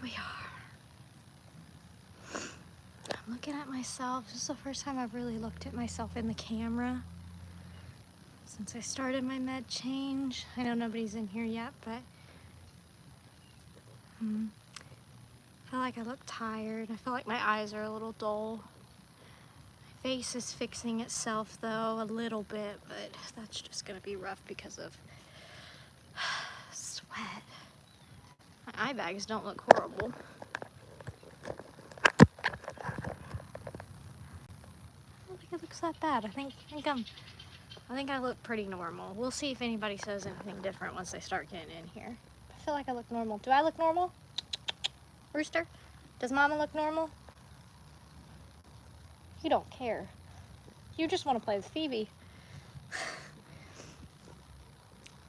we are. I'm looking at myself. This is the first time I've really looked at myself in the camera since I started my med change. I know nobody's in here yet, but I feel like I look tired. I feel like my eyes are a little dull. My face is fixing itself though a little bit, but that's just gonna be rough because of sweat. My eye bags don't look horrible. I don't think it looks that bad. I think I look pretty normal. We'll see if anybody says anything different once they start getting in here. I feel like I look normal. Do I look normal? Rooster? Does Mama look normal? You don't care. You just want to play with Phoebe.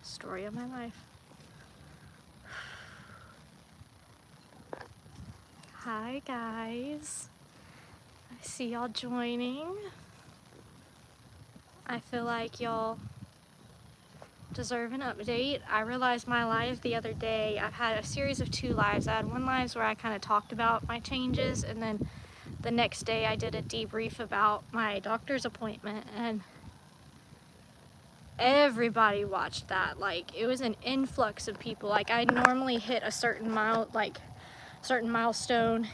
Story of my life. Hi guys. I see y'all joining. I feel like y'all deserve an update. I realized my live the other day, I've had a series of 2 lives. I had one live where I kind of talked about my changes, and then the next day I did a debrief about my doctor's appointment, and everybody watched that. Like, it was an influx of people. Like, I normally hit a certain milestone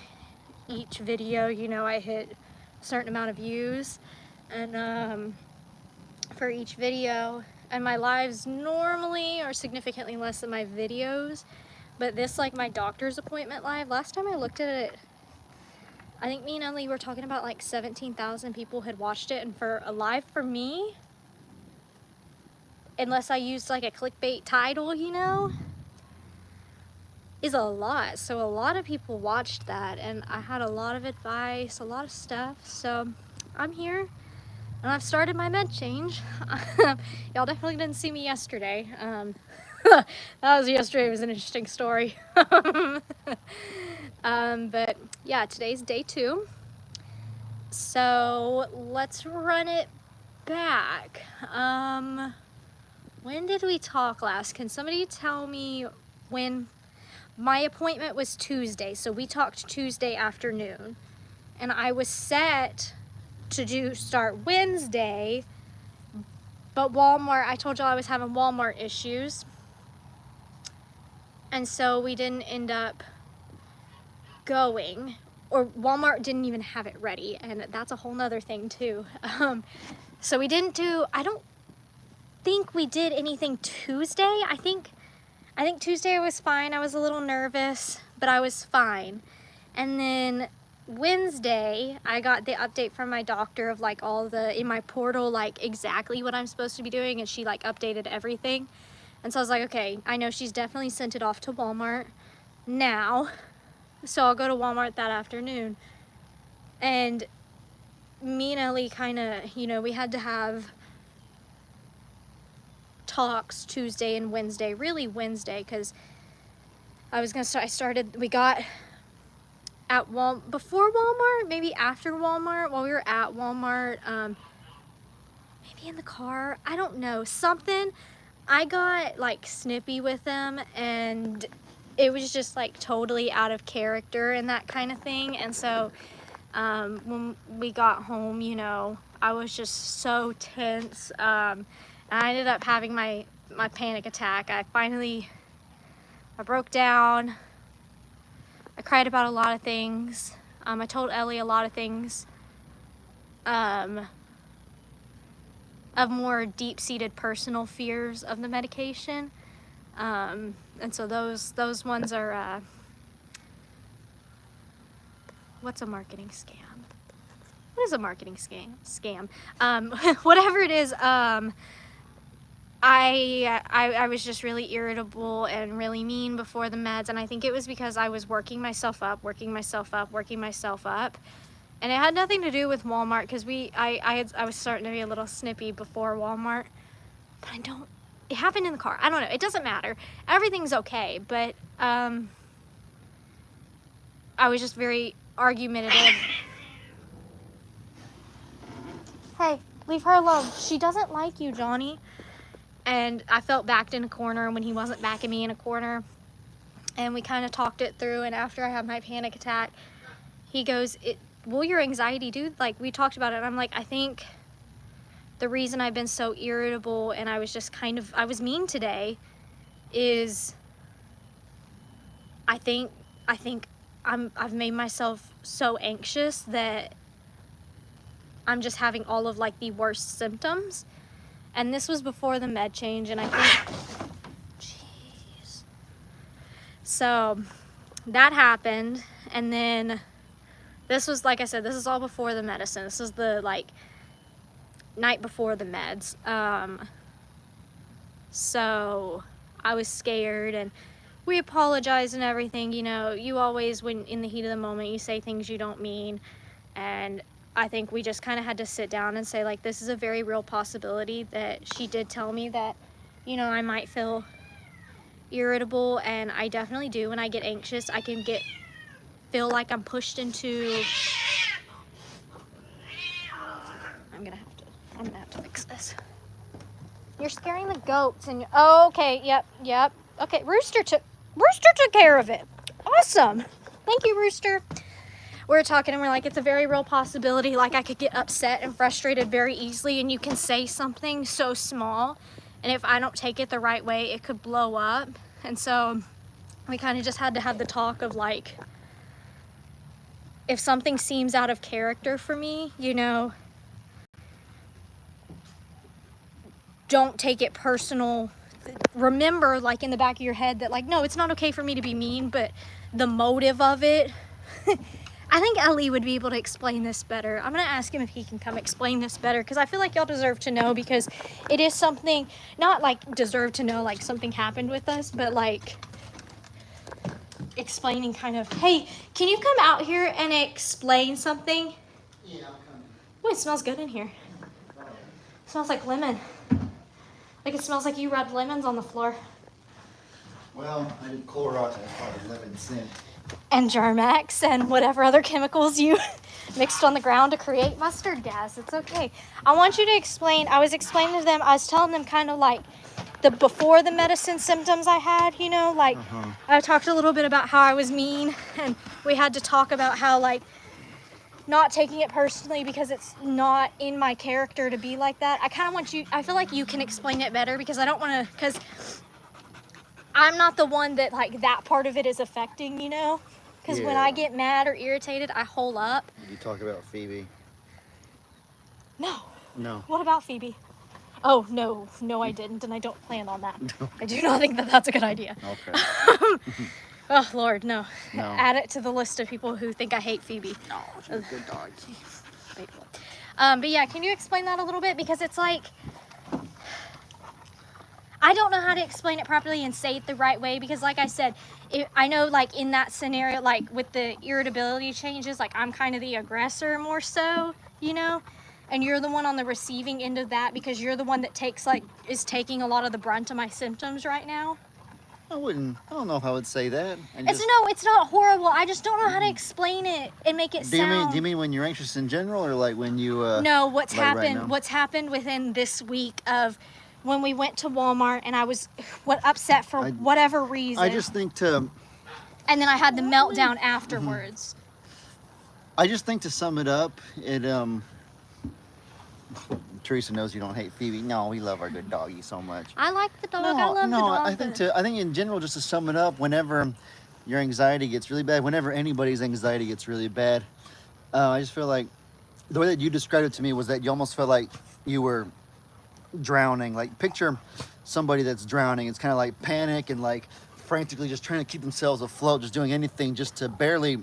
each video, you know, I hit a certain amount of views, and for each video, and my lives normally are significantly less than my videos, but this, like my doctor's appointment live, last time I looked at it, I think me and Ellie were talking about like 17,000 people had watched it, and for a live for me, unless I used like a clickbait title, you know, is a lot. So a lot of people watched that, and I had a lot of advice, a lot of stuff, so I'm here. And I've started my med change. Y'all definitely didn't see me yesterday. That was yesterday. It was an interesting story. But yeah, today's day 2. So let's run it back. When did we talk last? Can somebody tell me when? My appointment was Tuesday, so we talked Tuesday afternoon, and I was set to start Wednesday, but Walmart, I told y'all I was having Walmart issues, and so we didn't end up going, or Walmart didn't even have it ready, and that's a whole nother thing too. So we didn't do, I don't think we did anything Tuesday. I think Tuesday I was fine. I was a little nervous, but I was fine. And then Wednesday, I got the update from my doctor of like all the, in my portal, like exactly what I'm supposed to be doing, and she like updated everything. And so I was like, okay, I know she's definitely sent it off to Walmart now, so I'll go to Walmart that afternoon. And me and Ellie kind of, you know, we had to have talks Tuesday and Wednesday, really Wednesday, because I was gonna start, we got at before Walmart, maybe after Walmart, while we were at Walmart, maybe in the car, I don't know, something. I got like snippy with them, and it was just like totally out of character and that kind of thing. And so when we got home, you know, I was just so tense. I ended up having my panic attack. I broke down. I cried about a lot of things. I told Ellie a lot of things of more deep-seated personal fears of the medication. And so those ones are, what's a marketing scam? What is a marketing scam? Whatever it is, I was just really irritable and really mean before the meds, and I think it was because I was working myself up, and it had nothing to do with Walmart, because I was starting to be a little snippy before Walmart, but it happened in the car. I don't know, it doesn't matter. Everything's okay, but I was just very argumentative. Hey, leave her alone. She doesn't like you, Johnny. And I felt backed in a corner when he wasn't backing me in a corner. And we kind of talked it through, and after I had my panic attack, he goes, will your anxiety do, like, we talked about it, and I'm like, I think the reason I've been so irritable and I was just I was mean today is I think I've made myself so anxious that I'm just having all of like the worst symptoms. And this was before the med change, and I think, jeez. So that happened, and then this was, like I said, this is all before the medicine. This is the like night before the meds. So I was scared, and we apologized and everything. You know, you always, when in the heat of the moment, you say things you don't mean. And I think we just kind of had to sit down and say, like, this is a very real possibility that she did tell me that, you know, I might feel irritable, and I definitely do. When I get anxious, I can feel like I'm pushed into, I'm gonna have to fix this. You're scaring the goats, and oh, okay, yep. Okay, Rooster took care of it. Awesome. Thank you, Rooster. We're talking, and we're like, it's a very real possibility. Like, I could get upset and frustrated very easily, and you can say something so small, and if I don't take it the right way, it could blow up. And so we kind of just had to have the talk of like, if something seems out of character for me, you know, don't take it personal. Remember, like, in the back of your head that, like, no, it's not okay for me to be mean, but the motive of it. I think Ellie would be able to explain this better. I'm gonna ask him if he can come explain this better, because I feel like y'all deserve to know, because it is something, not like deserve to know like something happened with us, but like explaining kind of, hey, can you come out here and explain something? Yeah, I'm coming. Oh, it smells good in here. It smells like lemon. Like, it smells like you rubbed lemons on the floor. Well, I did Clorox and I called it lemon scent. And Jarmax and whatever other chemicals you mixed on the ground to create mustard gas. It's okay. I want you to explain. I was explaining to them, I was telling them kind of like the before the medicine symptoms I had, you know, like I talked a little bit about how I was mean, and we had to talk about how, like, not taking it personally because it's not in my character to be like that. I kind of want you, I feel like you can explain it better, because I don't want to, because I'm not the one that, like, that part of it is affecting, you know? Because when I get mad or irritated, I hole up. You talk about Phoebe. No. No. What about Phoebe? Oh, no, I didn't, and I don't plan on that. I do not think that that's a good idea. Okay. Oh, Lord, no. No. Add it to the list of people who think I hate Phoebe. No, she's a good dog. But yeah, can you explain that a little bit? Because it's like, I don't know how to explain it properly and say it the right way, because like I said, I know, like, in that scenario, like with the irritability changes, like, I'm kind of the aggressor more so, you know? And you're the one on the receiving end of that, because you're the one that is taking a lot of the brunt of my symptoms right now. I don't know if I would say that. It's not horrible. I just don't know how to explain it and make it sound. Do you mean when you're anxious in general, or like when you No, what's happened right what's happened within this week of when we went to Walmart, and I was upset for whatever reason. I just think to And then I had the meltdown afterwards. I just think, to sum it up, Teresa knows you don't hate Phoebe. No, we love our good doggy so much. I like the dog. I love the dog. I think in general, just to sum it up, whenever your anxiety gets really bad, whenever anybody's anxiety gets really bad, I just feel like the way that you described it to me was that you almost felt like you were drowning. Like, picture somebody that's drowning. It's kind of like panic and like frantically just trying to keep themselves afloat, just doing anything just to barely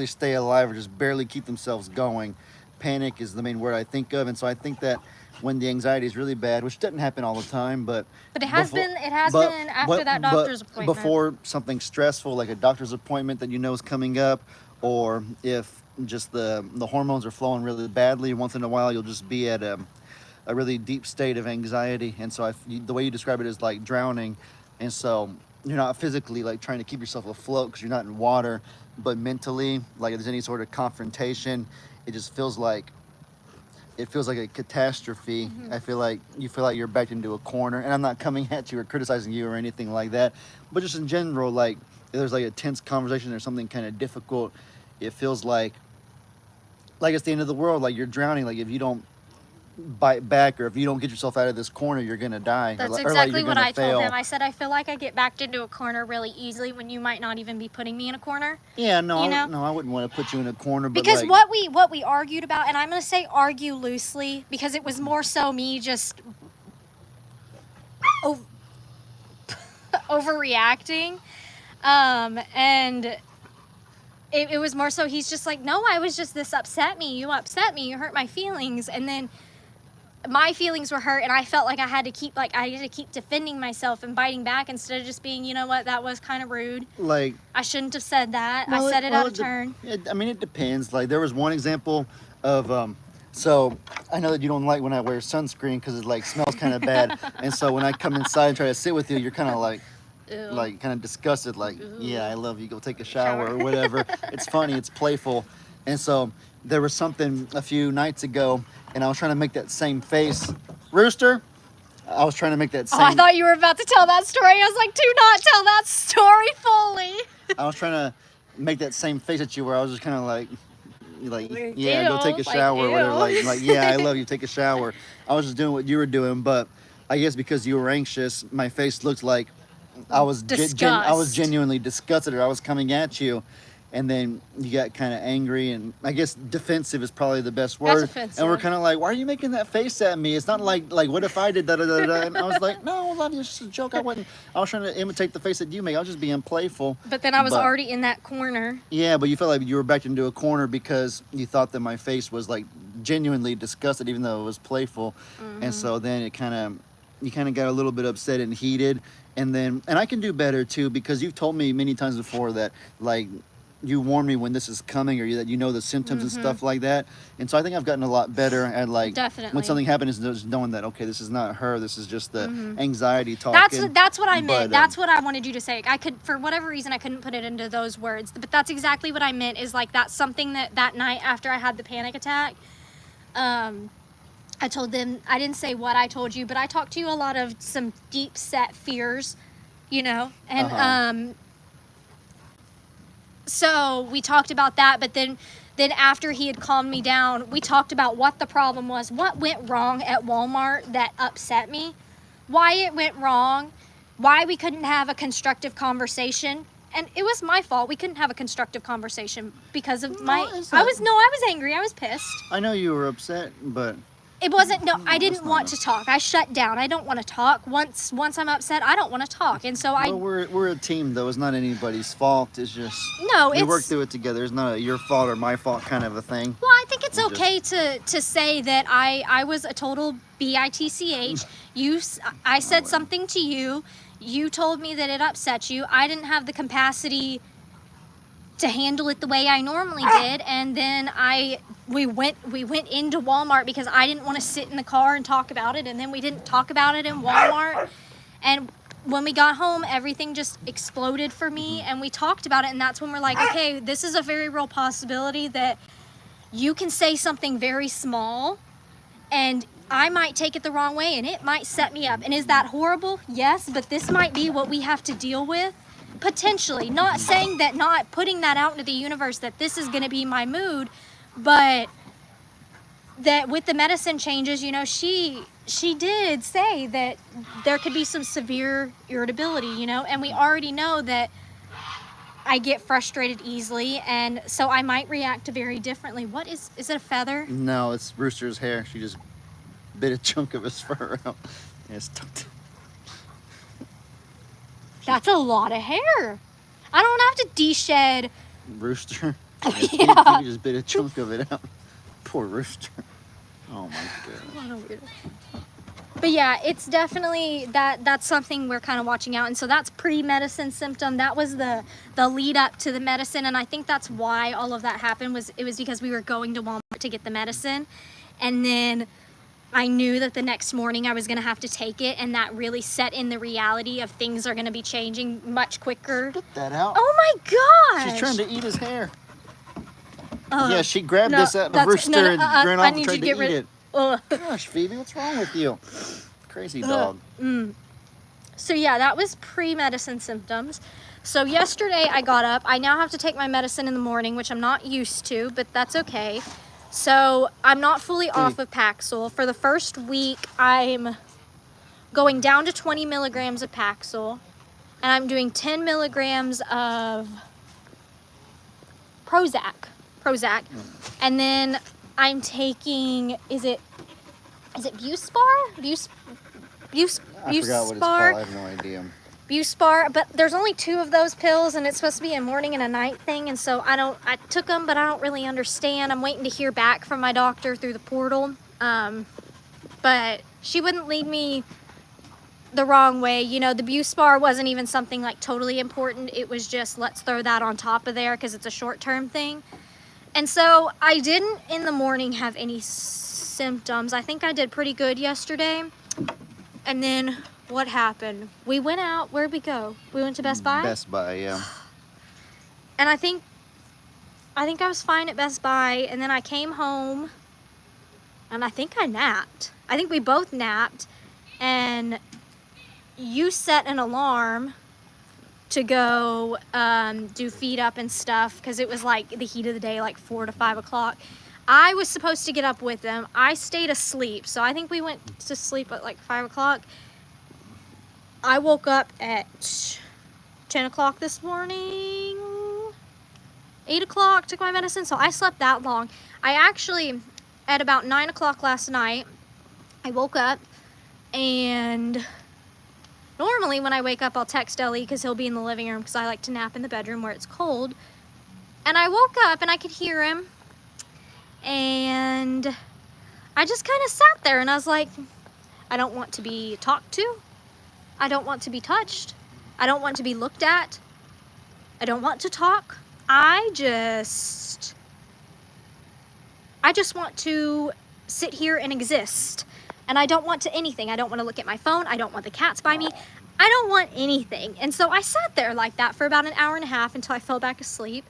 stay alive, or just barely keep themselves going. Panic is the main word I think of. And so I think that when the anxiety is really bad, which doesn't happen all the time, but it has been after that doctor's appointment. Before something stressful, like a doctor's appointment that you know is coming up, or if just the hormones are flowing really badly, once in a while you'll just be at a really deep state of anxiety. And so the way you describe it is like drowning. And so you're not physically like trying to keep yourself afloat because you're not in water, but mentally, like, if there's any sort of confrontation, it just feels like a catastrophe. I feel like you feel like you're backed into a corner. And I'm not coming at you or criticizing you or anything like that, but just in general, like, if there's like a tense conversation or something kind of difficult, it feels like it's the end of the world, like you're drowning. Like if you don't bite back or if you don't get yourself out of this corner, you're gonna die. That's or like exactly you're what gonna I fail. told him. I said, I feel like I get backed into a corner really easily when you might not even be putting me in a corner. Yeah, no, You know? no, I wouldn't want to put you in a corner. But Because like, what we argued about, and I'm going to say argue loosely, because it was more so me just overreacting. And it was more so he's just like, no, I was just this upset me. You upset me. You hurt my feelings. And then my feelings were hurt, and I felt like I had to keep defending myself and biting back instead of just being, you know what, that was kind of rude. like I shouldn't have said that. well, I said it out of turn. I mean, it depends. Like there was one example of so I know that you don't like when I wear sunscreen because it like smells kind of bad, and so when I come inside and try to sit with you, you're kind of like. Ew. Like kind of disgusted, like, Ew. yeah, I love you, go take a shower or whatever. It's funny, it's playful. And so there was something a few nights ago, and I was trying to make that same face. Rooster, I was trying to make that same. Oh, I thought you were about to tell that story. I was like, do not tell that story fully. I was trying to make that same face at you where I was just kind of like yeah, Ew, go take a like, shower or whatever. ew. Like, yeah, I love you, take a shower. I was just doing what you were doing, but I guess because you were anxious, my face looked like I was I was genuinely disgusted, or I was coming at you, and then you got kind of angry, and I guess defensive is probably the best word. That's offensive. And we're kind of like, why are you making that face at me? It's not like what if I did da da da da? And I was like, no, I love you. It's just a joke. I wasn't. I was trying to imitate the face that you make. I was just being playful. But then I was already in that corner. Yeah, but you felt like you were backed into a corner because you thought that my face was like genuinely disgusted, even though it was playful. And so then you kind of got a little bit upset and heated. And I can do better too, because you've told me many times before that like you warn me when this is coming, or that you know the symptoms and stuff like that. And so I think I've gotten a lot better at like Definitely. when something happens, just knowing that okay, this is not her, this is just the anxiety talking. That's what I meant. But, That's what I wanted you to say. I could, for whatever reason, I couldn't put it into those words, but that's exactly what I meant. Is like that's something that night after I had the panic attack. I told them, I didn't say what I told you, but I talked to you a lot of some deep set fears, you know, and so we talked about that. But then after he had calmed me down, we talked about what the problem was, what went wrong at Walmart that upset me, why it went wrong, why we couldn't have a constructive conversation. And it was my fault. We couldn't have a constructive conversation because of I was angry. I was pissed. I know you were upset, but It wasn't, no, I didn't want to talk. I shut down. I don't want to talk. Once I'm upset, I don't want to talk. And so well, we're a team though. It's not anybody's fault. It's just we work through it together. It's not your fault or my fault kind of a thing. Well, I think it's okay to say that I was a total bitch. I said something to you. You told me that it upset you. I didn't have the capacity to handle it the way I normally did, and then we went into Walmart because I didn't want to sit in the car and talk about it, and then we didn't talk about it in Walmart. And when we got home, everything just exploded for me, and we talked about it, and that's when we're like, okay, this is a very real possibility that you can say something very small and I might take it the wrong way and it might set me up. And is that horrible? Yes, but this might be what we have to deal with. Potentially, not saying that, not putting that out into the universe that this is going to be my mood, but that with the medicine changes, you know, she did say that there could be some severe irritability, you know, and we already know that I get frustrated easily, and so I might react very differently. What is it, a feather? No, it's Rooster's hair. She just bit a chunk of his fur out. Yeah, it's tucked. That's a lot of hair. I don't have to de-shed. Rooster? Yeah. He just bit a chunk of it out. Poor Rooster. Oh my goodness. But yeah, it's definitely that's something we're kind of watching out. And so that's pre-medicine symptom. That was the lead up to the medicine. And I think that's why all of that happened. It was because we were going to Walmart to get the medicine. And then I knew that the next morning I was going to have to take it, and that really set in the reality of things are going to be changing much quicker. Spit that out. Oh my gosh! She's trying to eat his hair. Yeah, she grabbed this out of that's- Rooster and ran off and tried to eat it. Ugh. Gosh, Phoebe, what's wrong with you? Crazy dog. So yeah, that was pre-medicine symptoms. So yesterday I got up. I now have to take my medicine in the morning, which I'm not used to, but that's okay. So I'm not fully off of Paxil. For the first week, I'm going down to 20 milligrams of Paxil, and I'm doing 10 milligrams of Prozac. And then I'm taking, is it Buspar? I forgot what it's called. I have no idea. Buspar, but there's only 2 of those pills, and it's supposed to be a morning and a night thing, and so I took them, but I don't really understand. I'm waiting to hear back from my doctor through the portal, but she wouldn't lead me the wrong way. You know, the Buspar wasn't even something like totally important. It was just, let's throw that on top of there because it's a short-term thing. And so I didn't in the morning have any symptoms. I think I did pretty good yesterday. And then what happened? We went out. Where'd we go? We went to Best Buy? Best Buy, yeah. And I think I was fine at Best Buy, and then I came home and I think I napped. I think we both napped, and you set an alarm to go do feed up and stuff because it was like the heat of the day, like 4 to 5 o'clock. I was supposed to get up with them. I stayed asleep, so I think we went to sleep at like 5 o'clock. I woke up at 10 o'clock this morning, 8 o'clock, took my medicine, so I slept that long. I actually, at about 9 o'clock last night, I woke up, and normally when I wake up, I'll text Ellie because he'll be in the living room because I like to nap in the bedroom where it's cold. And I woke up and I could hear him, and I just kind of sat there and I was like, I don't want to be talked to. I don't want to be touched. I don't want to be looked at. I don't want to talk. I just want to sit here and exist. And I don't want to anything. I don't want to look at my phone. I don't want the cats by me. I don't want anything. And so I sat there like that for about an hour and a half until I fell back asleep.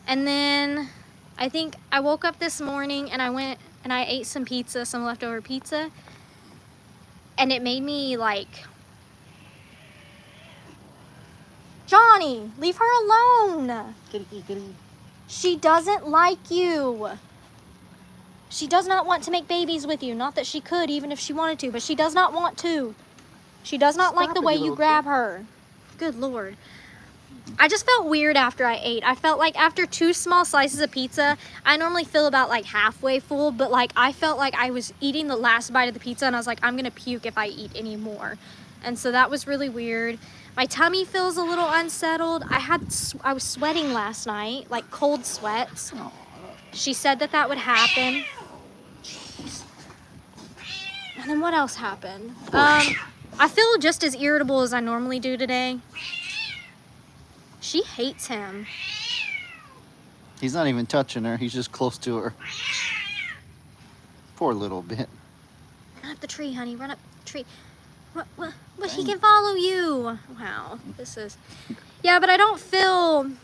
And then I think I woke up this morning and I went and I ate some pizza, some leftover pizza. And it made me like, Johnny, leave her alone. Kitty. She doesn't like you. She does not want to make babies with you. Not that she could, even if she wanted to, but she does not want to. She does not like the way you grab her. Good Lord. I just felt weird after I ate. I felt like after 2 small slices of pizza, I normally feel about like halfway full, but like I felt like I was eating the last bite of the pizza and I was like, I'm gonna puke if I eat any more. And so that was really weird. My tummy feels a little unsettled. I was sweating last night, like cold sweats. She said that would happen. And then what else happened? I feel just as irritable as I normally do today. She hates him. He's not even touching her. He's just close to her. Poor little bit. Run up the tree, honey. Run up the tree. What? He can follow you. Wow. This is... Yeah, but I don't feel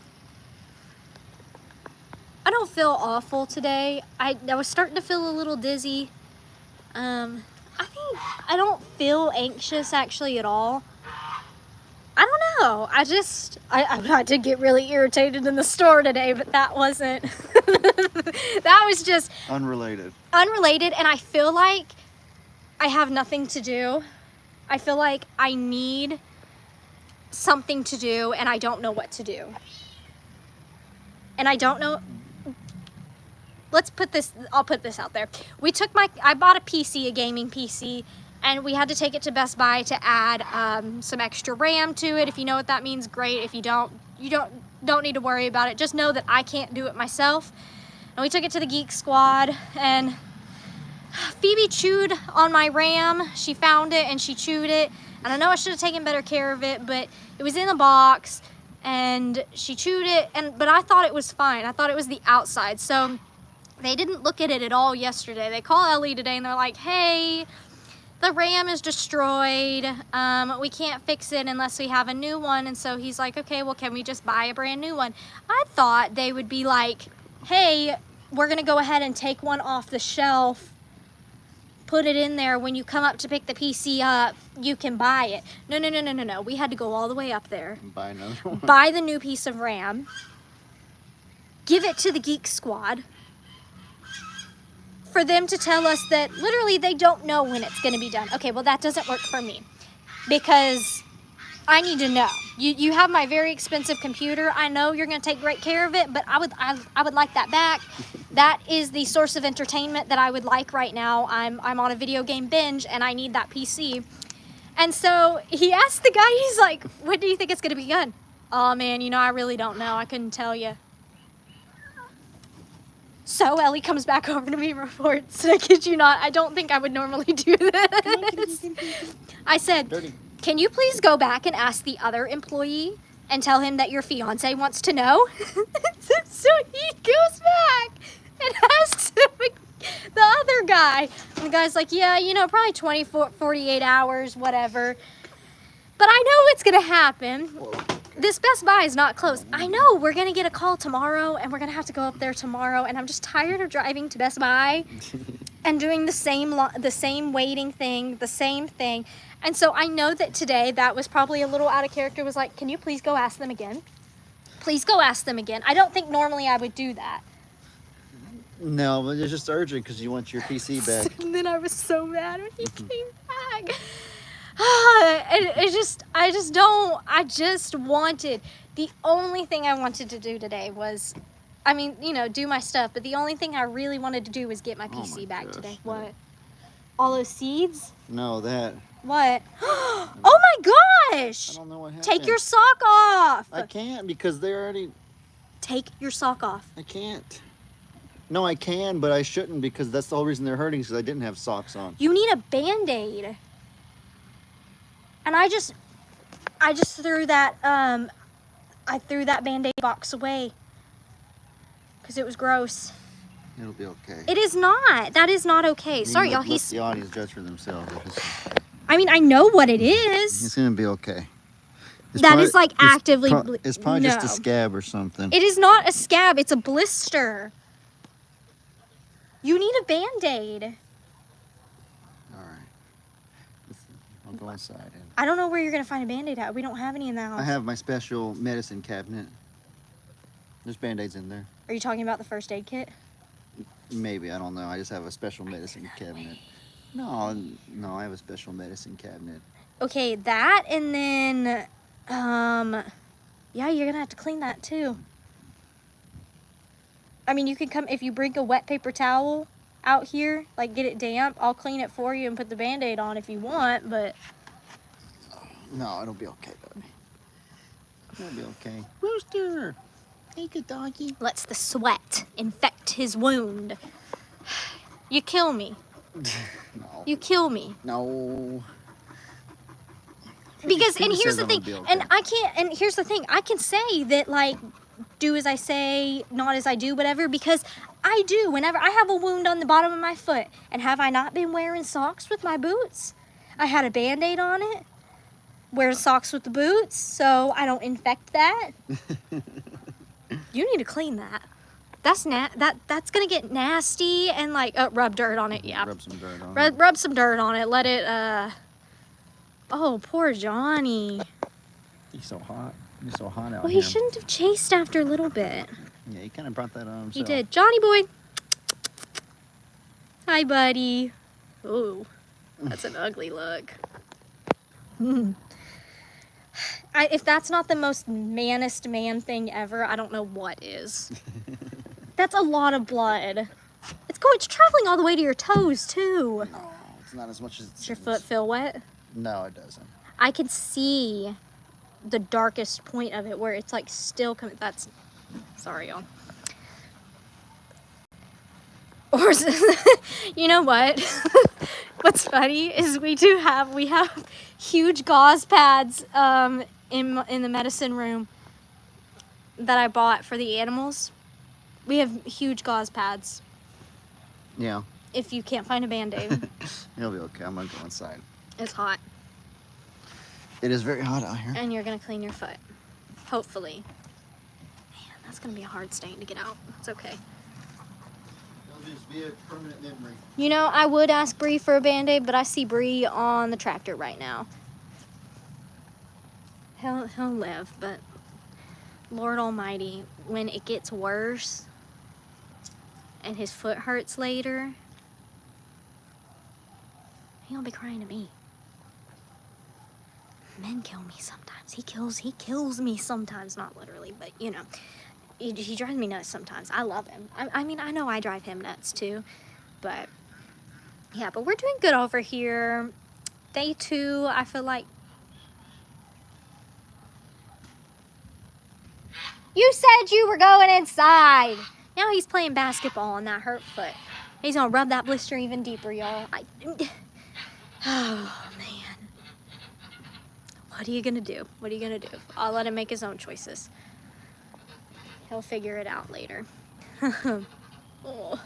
awful today. I was starting to feel a little dizzy. I don't feel anxious actually at all. I don't know. I did get really irritated in the store today, but that wasn't, that was just Unrelated, and I feel like I have nothing to do. I feel like I need something to do and I don't know what to do. And I don't know, I'll put this out there. I bought a PC, a gaming PC, and we had to take it to Best Buy to add some extra RAM to it. If you know what that means, great. If you don't, you don't need to worry about it. Just know that I can't do it myself. And we took it to the Geek Squad, and Phoebe chewed on my RAM. She found it and she chewed it. And I know I should have taken better care of it, but it was in a box and she chewed it, but I thought it was fine. I thought it was the outside. So they didn't look at it at all yesterday. They call Ellie today and they're like, hey, the RAM is destroyed. We can't fix it unless we have a new one. And so he's like, okay, well, can we just buy a brand new one? I thought they would be like, hey, we're gonna go ahead and take one off the shelf put it in there. When you come up to pick the PC up, you can buy it. No. We had to go all the way up there, Buy another one. buy the new piece of RAM, give it to the Geek Squad, for them to tell us that literally they don't know when it's going to be done. Okay, well, that doesn't work for me because I need to know. You have my very expensive computer. I know you're going to take great care of it, but I would like that back. That is the source of entertainment that I would like right now. I'm on a video game binge and I need that PC. And so he asked the guy, he's like, when do you think it's going to be done? Oh man, you know, I really don't know. I couldn't tell you. So Ellie comes back over to me and reports, and I kid you not, I don't think I would normally do this. I said, Dirty. can you please go back and ask the other employee and tell him that your fiance wants to know? So he goes back and asks him, the other guy. And the guy's like, yeah, you know, probably 24, 48 hours, whatever. But I know what's going to happen. This Best Buy is not closed. I know we're going to get a call tomorrow and we're going to have to go up there tomorrow. And I'm just tired of driving to Best Buy and doing the same waiting thing, the same thing. And so I know that today that was probably a little out of character. Was like, can you please go ask them again? Please go ask them again. I don't think normally I would do that. No, but it's just urgent because you want your PC back. And then I was so mad when he came back. I just wanted, the only thing I wanted to do today was, I mean, you know, do my stuff, but the only thing I really wanted to do was get my PC back today. What? All those seeds? No, that. What? Oh my gosh! I don't know what happened. Take your sock off! I can't because they already. Take your sock off. I can't. No, I can, but I shouldn't because that's the whole reason they're hurting because I didn't have socks on. You need a Band-Aid. And I just threw that, I threw that Band-Aid box away because it was gross. It'll be okay. It is not. That is not okay. You Sorry, let- y'all. let the audience judge for themselves. I mean, I know what it is. It's gonna be okay. That is like actively. It's probably just a no. scab or something. It is not a scab. It's a blister. You need a Band-Aid. All right. I'll go inside. And I don't know where you're gonna find a Band-Aid at. We don't have any in the house. I have my special medicine cabinet. There's Band-Aids in there. Are you talking about the first aid kit? Maybe, I don't know. I just have a special medicine cabinet. No, I have a special medicine cabinet. Okay, that and then, yeah, you're gonna have to clean that too. I mean, you can come, if you bring a wet paper towel out here, like get it damp, I'll clean it for you and put the Band-Aid on if you want, but. No, it'll be okay, buddy. It'll be okay. Rooster! Hey, good doggy. Lets the sweat infect his wound. You kill me. No. You kill me. No. Because, and Phoebe here's says the I'm thing, gonna be okay. and I can't, and here's the thing, I can say that, like, do as I say, not as I do, whatever, because I do. Whenever I have a wound on the bottom of my foot, and have I not been wearing socks with my boots? I had a Band-Aid on it. Wear socks with the boots, so I don't infect that. You need to clean that. That's that's gonna get nasty and like rub dirt on it. Yeah. Rub some dirt on it. Rub some dirt on it. Let it. Oh, poor Johnny. He's so hot. He's so hot out Well, here. he shouldn't have chased after a little bit. Yeah, he kind of brought that on himself. He did. Johnny boy. Hi, buddy. Ooh, that's an ugly look. If that's not the most manest man thing ever, I don't know what is. That's a lot of blood. It's traveling all the way to your toes too. No, it's not as much as it Does your seems. foot feel wet? No, it doesn't. I can see the darkest point of it where it's like still coming. That's, sorry y'all. Or, you know what? What's funny is we have huge gauze pads in the medicine room that I bought for the animals. We have huge gauze pads. Yeah. If you can't find a Band-Aid. It'll be okay. I'm gonna go inside. It's hot. It is very hot out here. And you're gonna clean your foot. Hopefully. Man, that's gonna be a hard stain to get out. It's okay. It'll just be a permanent memory. You know, I would ask Bree for a Band-Aid, but I see Bree on the tractor right now. He'll live, but Lord Almighty, when it gets worse and his foot hurts later, he'll be crying to me. Men kill me sometimes. He kills me sometimes, not literally, but you know, he drives me nuts sometimes. I love him. I mean, I know I drive him nuts too, but yeah, but we're doing good over here. Day 2, I feel like. You said you were going inside. Now he's playing basketball on that hurt foot. He's gonna rub that blister even deeper, y'all. Oh, man. What are you gonna do? What are you gonna do? I'll let him make his own choices. He'll figure it out later. Oh.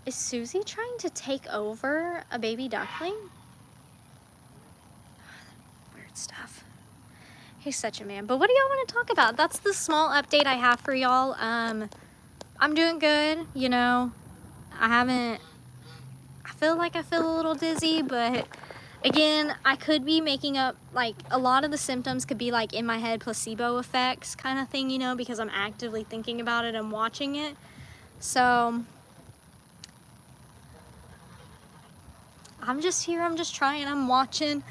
Is Susie trying to take over a baby duckling? Weird stuff. He's such a man. But what do y'all want to talk about? That's the small update I have for y'all. I'm doing good, you know. I feel like I feel a little dizzy, but again, I could be making up, like, a lot of the symptoms could be like in my head placebo effects kind of thing, you know, because I'm actively thinking about it and watching it. So I'm just here, I'm just trying, I'm watching,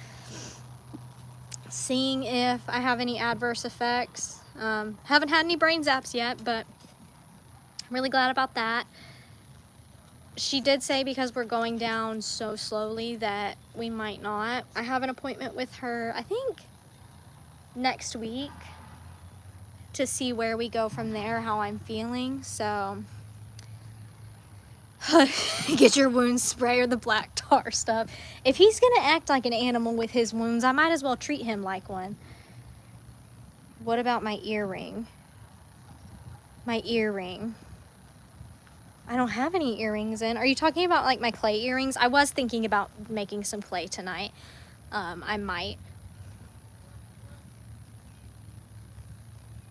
seeing if I have any adverse effects. Haven't had any brain zaps yet, but I'm really glad about that. She did say because we're going down so slowly that we might not. I have an appointment with her, I think, next week to see where we go from there, how I'm feeling. So get your wound spray or the black tar stuff. If he's gonna act like an animal with his wounds, I might as well treat him like one. What about my earring? My earring. I don't have any earrings in. Are you talking about like my clay earrings? I was thinking about making some clay tonight. I might.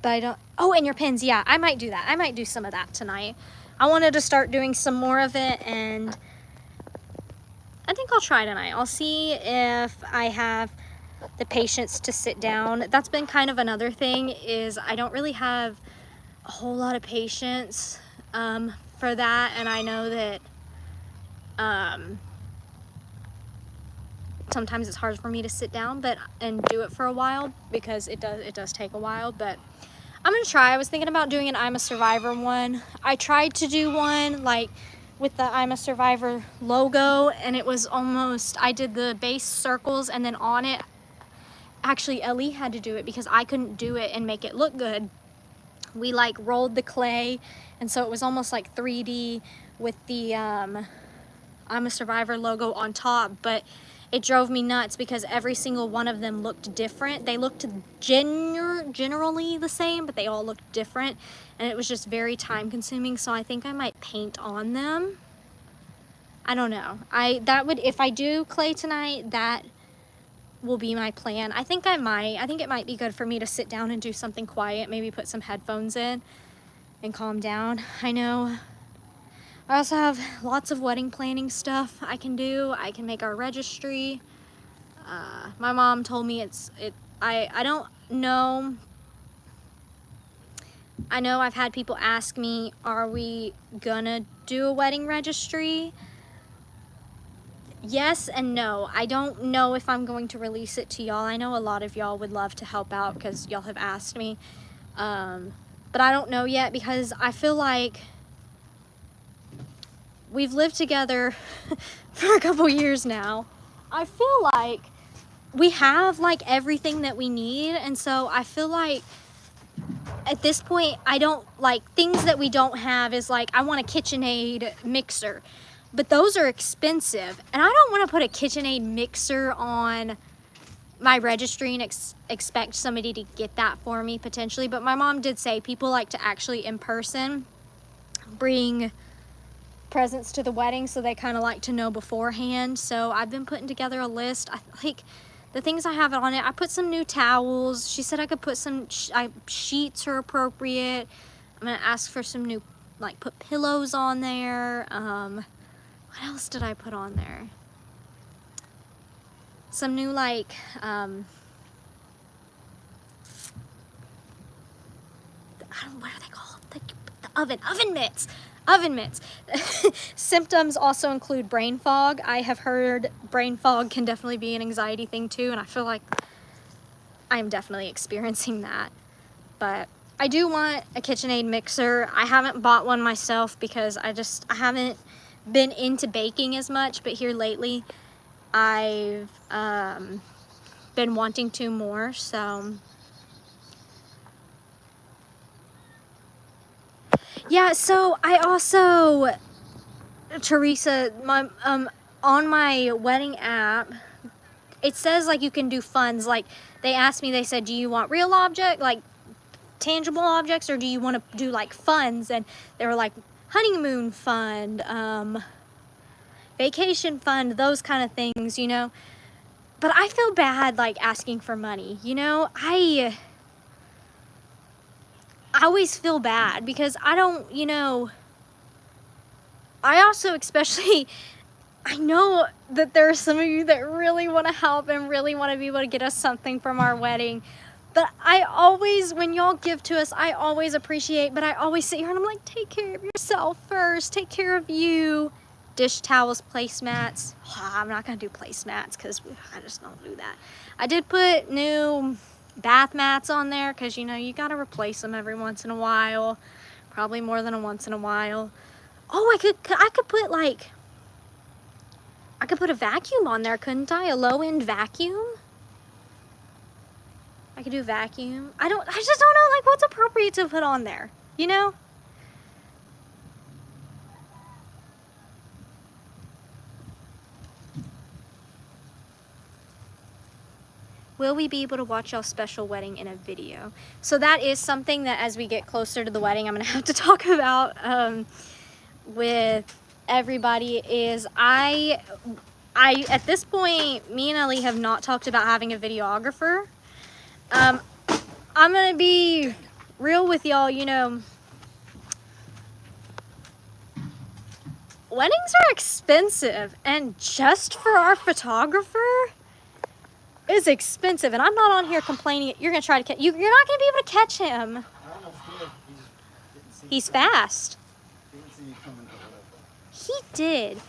But I don't. Oh, and your pins. Yeah, I might do that. I might do some of that tonight. I wanted to start doing some more of it, and I think I'll try tonight. I'll see if I have the patience to sit down. That's been kind of another thing, is I don't really have a whole lot of patience for that, and I know that sometimes it's hard for me to sit down and do it for a while, because it does take a while. But I'm gonna try. I was thinking about doing an I'm a Survivor one. I tried to do one like with the I'm a Survivor logo, and it was almost, I did the base circles, and then on it, actually Ellie had to do it because I couldn't do it and make it look good. We like rolled the clay, and so it was almost like 3D with the I'm a Survivor logo on top, but it drove me nuts because every single one of them looked different. They looked generally the same, but they all looked different, and it was just very time consuming. So I think I might paint on them. I don't know. If I do clay tonight, that will be my plan. I think it might be good for me to sit down and do something quiet, maybe put some headphones in and calm down. I know I also have lots of wedding planning stuff I can do. I can make our registry. My mom told me I don't know. I know I've had people ask me, are we gonna do a wedding registry? Yes and no. I don't know if I'm going to release it to y'all. I know a lot of y'all would love to help out because y'all have asked me. But I don't know yet, because I feel like we've lived together for a couple years now. I feel like we have like everything that we need, and so I feel like at this point, I don't like things that we don't have. Is like, I want a KitchenAid mixer, but those are expensive, and I don't want to put a KitchenAid mixer on my registry and expect somebody to get that for me potentially. But my mom did say people like to actually in person bring presents to the wedding, so they kind of like to know beforehand. So I've been putting together a list. I like the things I have on it. I put some new towels. She said I could put some sheets are appropriate. I'm gonna ask for some new, like, put pillows on there. What else did I put on there? Some new, like, what are they called? The oven mitts. Oven mitts. Symptoms also include brain fog. I have heard brain fog can definitely be an anxiety thing too, and I feel like I'm definitely experiencing that. But I do want a KitchenAid mixer. I haven't bought one myself because I haven't been into baking as much, but here lately I've been wanting to more, so yeah. So I also, Teresa, on my wedding app, it says like you can do funds. Like they asked me, they said, do you want real object, like tangible objects, or do you want to do like funds? And they were like honeymoon fund, vacation fund, those kind of things, you know. But I feel bad like asking for money, you know. I always feel bad because I don't, you know, I also especially, I know that there are some of you that really want to help and really want to be able to get us something from our wedding. But I always, when y'all give to us, I always appreciate, but I always sit here and I'm like, take care of yourself first, take care of you. Dish towels, placemats. I'm not gonna do placemats because I just don't do that. I did put new bath mats on there because, you know, you gotta replace them every once in a while, probably more than a once in a while. Oh, I could put like, I could put a vacuum on there, couldn't I? A low-end vacuum. I could do vacuum. I just don't know like what's appropriate to put on there, you know? Will we be able to watch y'all's special wedding in a video? So that is something that as we get closer to the wedding, I'm gonna have to talk about with everybody. Is I at this point, me and Ellie have not talked about having a videographer. I'm gonna be real with y'all, you know, weddings are expensive, and just for our photographer is expensive, and I'm not on here complaining. You're gonna try to catch, you're not gonna be able to catch him. He's fast. He did.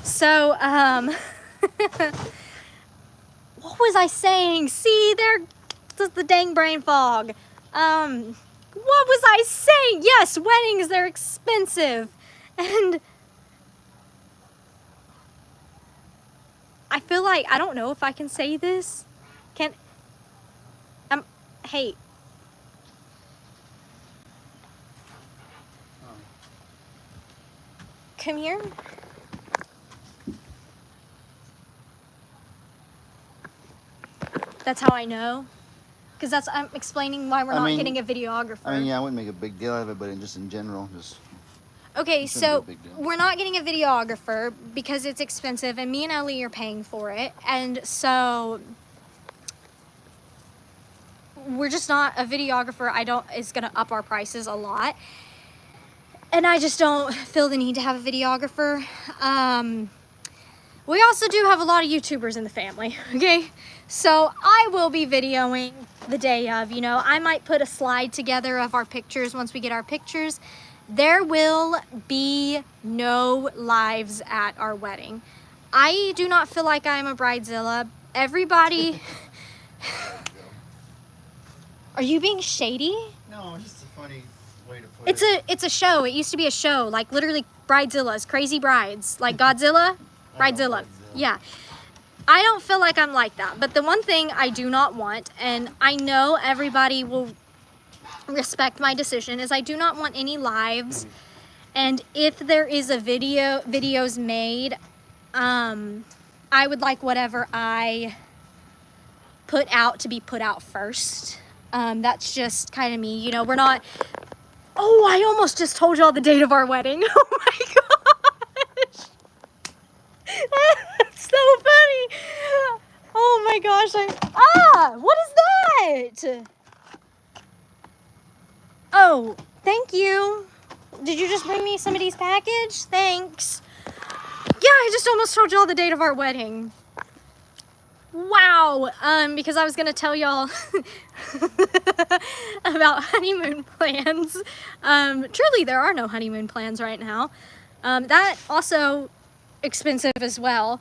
So, what was I saying? See, there's the dang brain fog. What was I saying? Yes, weddings, they're expensive. And I feel like, I don't know if I can say this. Hey. Come here. That's how I know. Because I'm explaining why we're not getting a videographer. I mean, yeah, I wouldn't make a big deal out of it, but just in general, okay, so we're not getting a videographer because it's expensive, and me and Ellie are paying for it, and so we're just not a videographer. Is gonna up our prices a lot, and I just don't feel the need to have a videographer. We also do have a lot of YouTubers in the family, okay? So I will be videoing the day of, you know. I might put a slide together of our pictures once we get our pictures. There will be no lives at our wedding. I do not feel like I'm a bridezilla. Everybody... Are you being shady? No, it's just a funny way to put it. It's a show. It used to be a show, like literally Bridezillas, Crazy Brides, like Godzilla, Bridezilla. Yeah. I don't feel like I'm like that. But the one thing I do not want, and I know everybody will respect my decision, is I do not want any lives. And if there is a videos made, I would like whatever I put out to be put out first. That's just kind of me, you know. We're not... Oh, I almost just told y'all the date of our wedding. Oh my gosh. That's so funny. Oh my gosh. What is that? Oh, thank you. Did you just bring me somebody's package? Thanks. Yeah, I just almost told y'all the date of our wedding. Wow. Because I was gonna tell y'all about honeymoon plans. Truly, there are no honeymoon plans right now. That also expensive as well.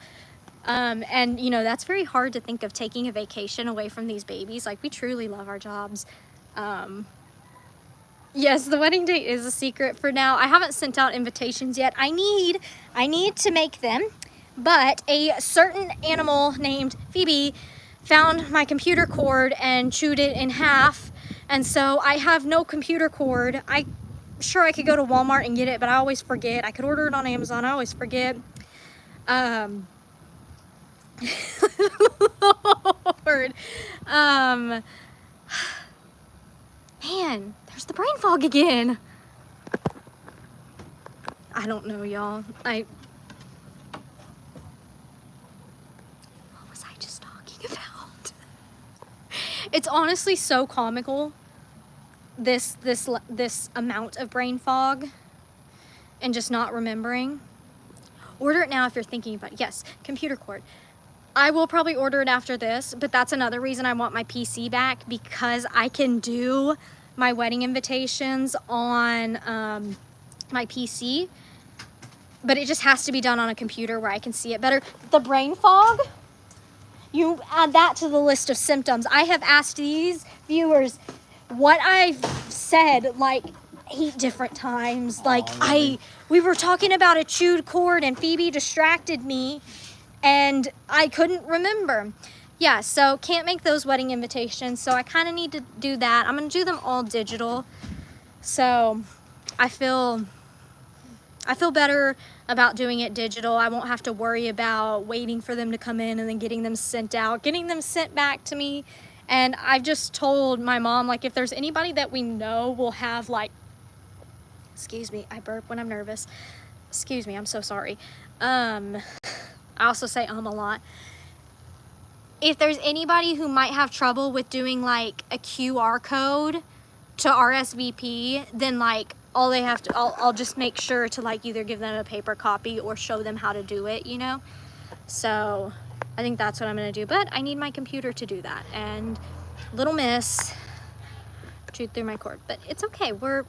And you know, that's very hard to think of, taking a vacation away from these babies. Like, we truly love our jobs. Yes, the wedding date is a secret for now. I haven't sent out invitations yet. I need to make them, but a certain animal named Phoebe found my computer cord and chewed it in half, and so I have no computer cord. I'm sure I could go to Walmart and get it, but I always forget. I could order it on Amazon. I always forget. Lord. Man, there's the brain fog again. I don't know, y'all. What was I just talking about? It's honestly so comical, this amount of brain fog and just not remembering. Order it now if you're thinking about it. Yes, computer cord. I will probably order it after this, but that's another reason I want my PC back, because I can do my wedding invitations on my PC, but it just has to be done on a computer where I can see it better. The brain fog, you add that to the list of symptoms. I have asked these viewers what I've said like 8 different times. Like, we were talking about a chewed cord and Phoebe distracted me and I couldn't remember. Yeah, so can't make those wedding invitations, so I kind of need to do that. I'm gonna do them all digital, so I feel better about doing it digital. I won't have to worry about waiting for them to come in and then getting them sent out, getting them sent back to me. And I've just told my mom, like, if there's anybody that we know will have, like, excuse me, I burp when I'm nervous. Excuse me, I'm so sorry. I also say a lot. If there's anybody who might have trouble with doing like a QR code to RSVP, then like all they have to, I'll just make sure to like either give them a paper copy or show them how to do it, you know? So I think that's what I'm gonna do, but I need my computer to do that. And little miss chewed through my cord, but it's okay. We'll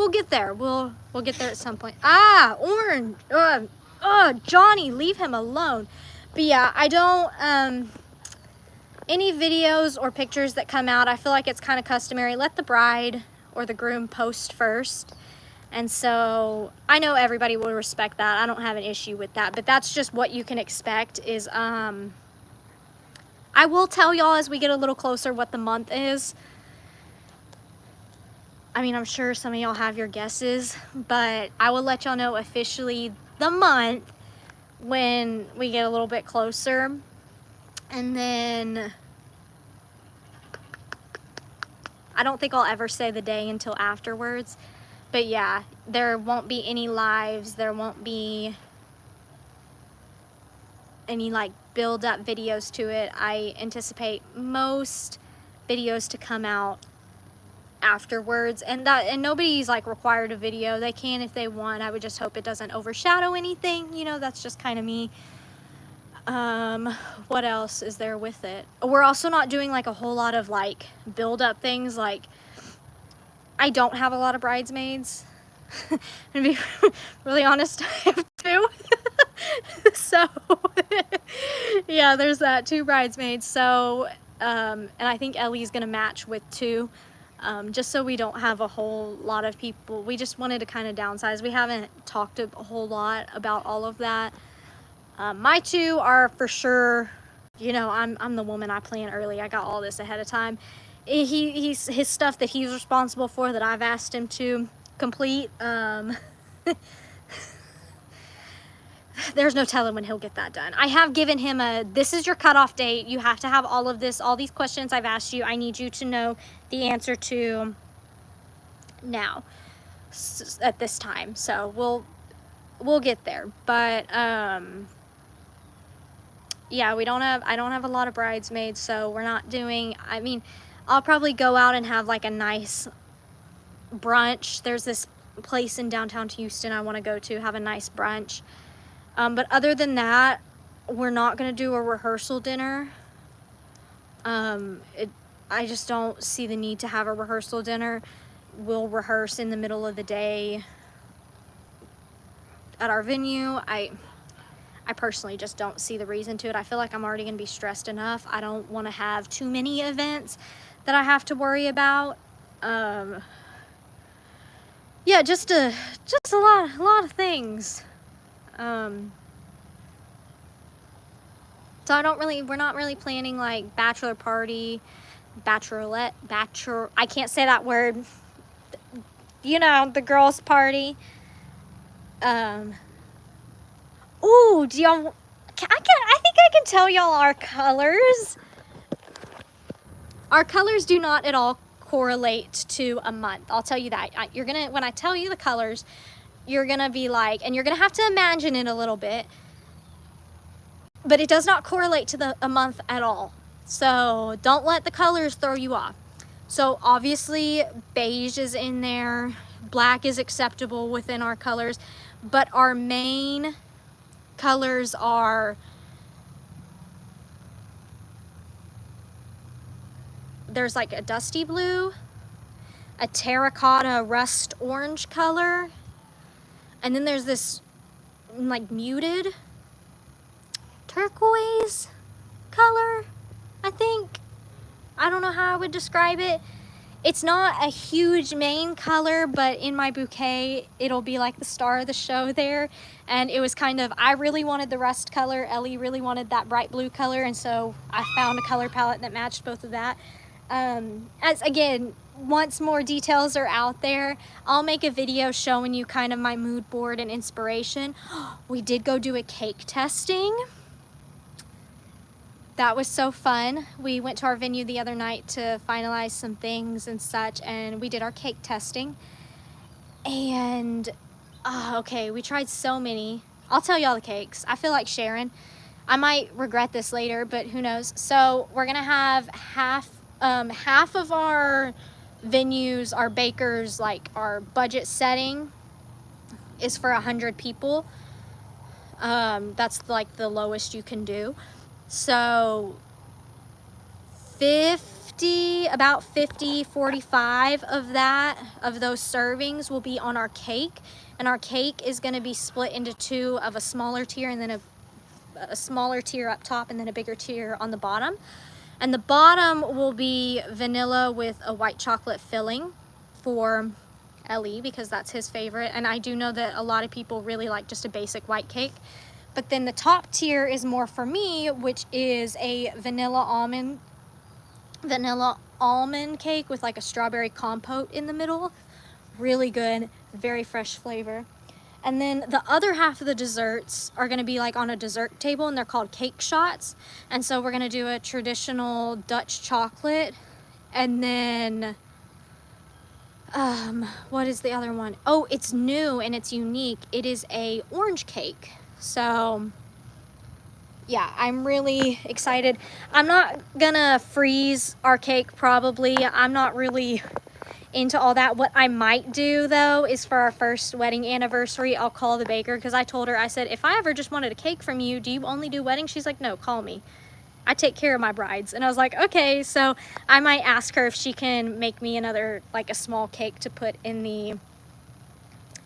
get there. We'll get there at some point. Ah, Orange. Johnny, leave him alone. But yeah, I don't, any videos or pictures that come out, I feel like it's kind of customary. Let the bride or the groom post first. And so I know everybody will respect that. I don't have an issue with that, but that's just what you can expect is, I will tell y'all as we get a little closer what the month is. I mean, I'm sure some of y'all have your guesses, but I will let y'all know officially the month when we get a little bit closer. And then I don't think I'll ever say the day until afterwards. But yeah, there won't be any lives. There won't be any like build up videos to it. I anticipate most videos to come out afterwards, and nobody's like required a video. They can if they want. I would just hope it doesn't overshadow anything, you know. That's just kind of me. What else is there with it? We're also not doing like a whole lot of like build up things. Like, I don't have a lot of bridesmaids. To be really honest, I have 2. So yeah, there's that, 2 bridesmaids. So and I think Ellie's gonna match with 2. Just so we don't have a whole lot of people. We just wanted to kind of downsize. We haven't talked a whole lot about all of that. My 2 are for sure, you know, I'm the woman, I plan early. I got all this ahead of time. He's his stuff that he's responsible for that I've asked him to complete. There's no telling when he'll get that done. I have given him this is your cutoff date. You have to have all of this, all these questions I've asked you. I need you to know the answer to now at this time. So we'll get there. But yeah, I don't have a lot of bridesmaids, so we're not doing, I mean, I'll probably go out and have like a nice brunch. There's this place in downtown Houston I want to go to, have a nice brunch. But other than that, we're not going to do a rehearsal dinner. I just don't see the need to have a rehearsal dinner. We'll rehearse in the middle of the day at our venue. I personally just don't see the reason to it. I feel like I'm already going to be stressed enough. I don't want to have too many events that I have to worry about. Yeah, just a lot of things. So we're not really planning like bachelor party, bachelorette, I can't say that word. You know, the girls' party. Ooh, do y'all, I think I can tell y'all our colors. Our colors do not at all correlate to a month. I'll tell you that. When I tell you the colors, you're gonna be like, and you're gonna have to imagine it a little bit, but it does not correlate to a month at all. So don't let the colors throw you off. So obviously beige is in there, black is acceptable within our colors, but our main colors are, there's like a dusty blue, a terracotta rust orange color, and then there's this like muted turquoise color, I think. I don't know how I would describe it. It's not a huge main color, but in my bouquet, it'll be like the star of the show there. And it was kind of, I really wanted the rust color. Ellie really wanted that bright blue color. And so I found a color palette that matched both of that. As again, once more details are out there, I'll make a video showing you kind of my mood board and inspiration. We did go do a cake testing. That was so fun. We went to our venue the other night to finalize some things and such, and we did our cake testing. And, okay, we tried so many. I'll tell y'all the cakes. I feel like sharing. I might regret this later, but who knows. So we're gonna have half of our venues, our bakers, like our budget setting is for 100 people. That's like the lowest you can do. So 45 of those servings will be on our cake, and our cake is going to be split into two, of a smaller tier and then a smaller tier up top and then a bigger tier on the bottom. And the bottom will be vanilla with a white chocolate filling for Ellie, because that's his favorite, and I do know that a lot of people really like just a basic white cake. But then the top tier is more for me, which is a vanilla almond cake with like a strawberry compote in the middle. Really good, very fresh flavor. And then the other half of the desserts are gonna be like on a dessert table, and they're called cake shots. And so we're gonna do a traditional Dutch chocolate, and then what is the other one? Oh, it's new and it's unique. It is a orange cake. So yeah, I'm really excited. I'm not gonna freeze our cake probably. I'm not really into all that. What I might do though is for our first wedding anniversary, I'll call the baker, because I told her, I said, if I ever just wanted a cake from you, do you only do weddings? She's like, no, call me. I take care of my brides. And I was like, okay. So I might ask her if she can make me another, like a small cake to put in the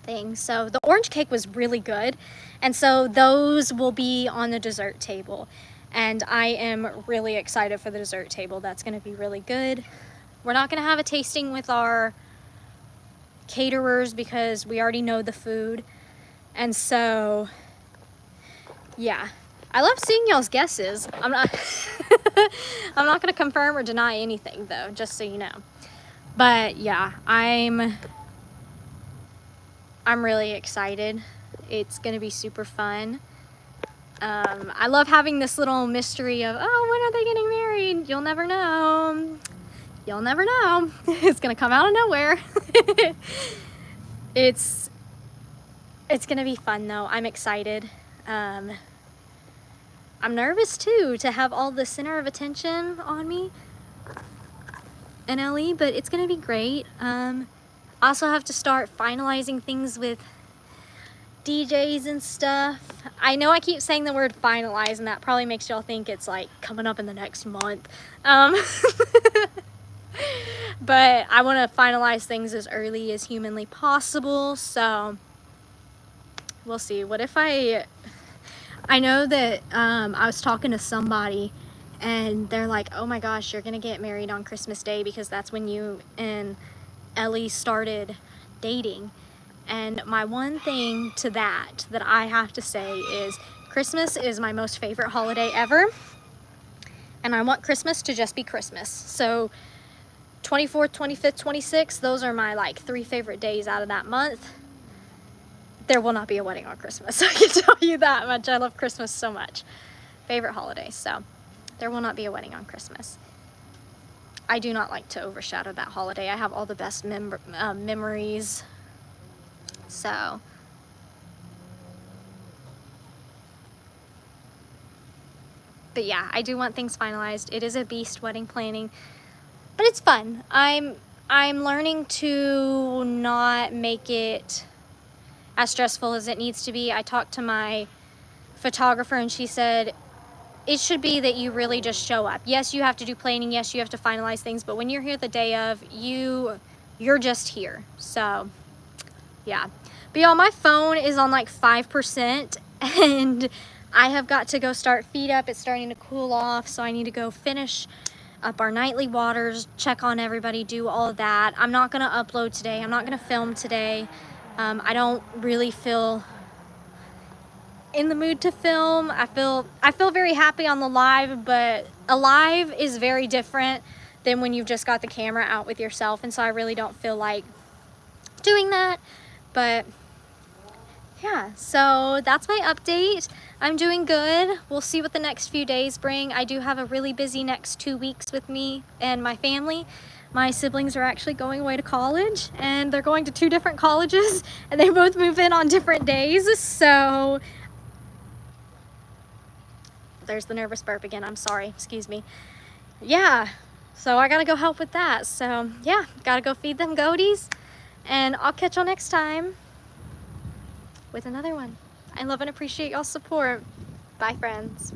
thing. So the orange cake was really good, and so those will be on the dessert table, and I am really excited for the dessert table. That's going to be really good. We're not going to have a tasting with our caterers because we already know the food, and so yeah, I love seeing y'all's guesses. I'm not I'm not going to confirm or deny anything though, just so you know. But yeah, I'm really excited. It's gonna be super fun. I love having this little mystery of, oh, when are they getting married? You'll never know. You'll never know. It's gonna come out of nowhere. It's gonna be fun though. I'm excited. I'm nervous too, to have all the center of attention on me and Ellie, but it's gonna be great. I also have to start finalizing things with DJs and stuff. I know I keep saying the word finalize, and that probably makes y'all think it's like coming up in the next month. But I want to finalize things as early as humanly possible, so we'll see. What if I know that I was talking to somebody and they're like, oh my gosh, you're gonna get married on Christmas Day because that's when you and Ellie started dating. And my one thing to that I have to say is Christmas is my most favorite holiday ever, and I want Christmas to just be Christmas. So 24th, 25th, 26th, those are my like 3 favorite days out of that month. There will not be a wedding on Christmas. I can tell you that much. I love Christmas so much. Favorite holiday. So there will not be a wedding on Christmas. I do not like to overshadow that holiday. I have all the best memories. So but yeah, I do want things finalized. It is a beast, wedding planning, but it's fun. I'm learning to not make it as stressful as it needs to be. I talked to my photographer and she said it should be that you really just show up. Yes, you have to do planning. Yes, you have to finalize things, but when you're here the day of, you're just here. So yeah. But y'all, my phone is on like 5% and I have got to go start feed up. It's starting to cool off, so I need to go finish up our nightly waters, check on everybody, do all of that. I'm not gonna upload today. I'm not gonna film today. I don't really feel in the mood to film. I feel very happy on the live, but a live is very different than when you've just got the camera out with yourself, and so I really don't feel like doing that. But yeah, so that's my update. I'm doing good. We'll see what the next few days bring. I do have a really busy next 2 weeks with me and my family. My siblings are actually going away to college, and they're going to 2 different colleges, and they both move in on different days. So there's the nervous burp again. I'm sorry, excuse me. Yeah, so I gotta go help with that. So yeah, gotta go feed them goaties, and I'll catch y'all next time with another one. I love and appreciate y'all's support. Bye, friends.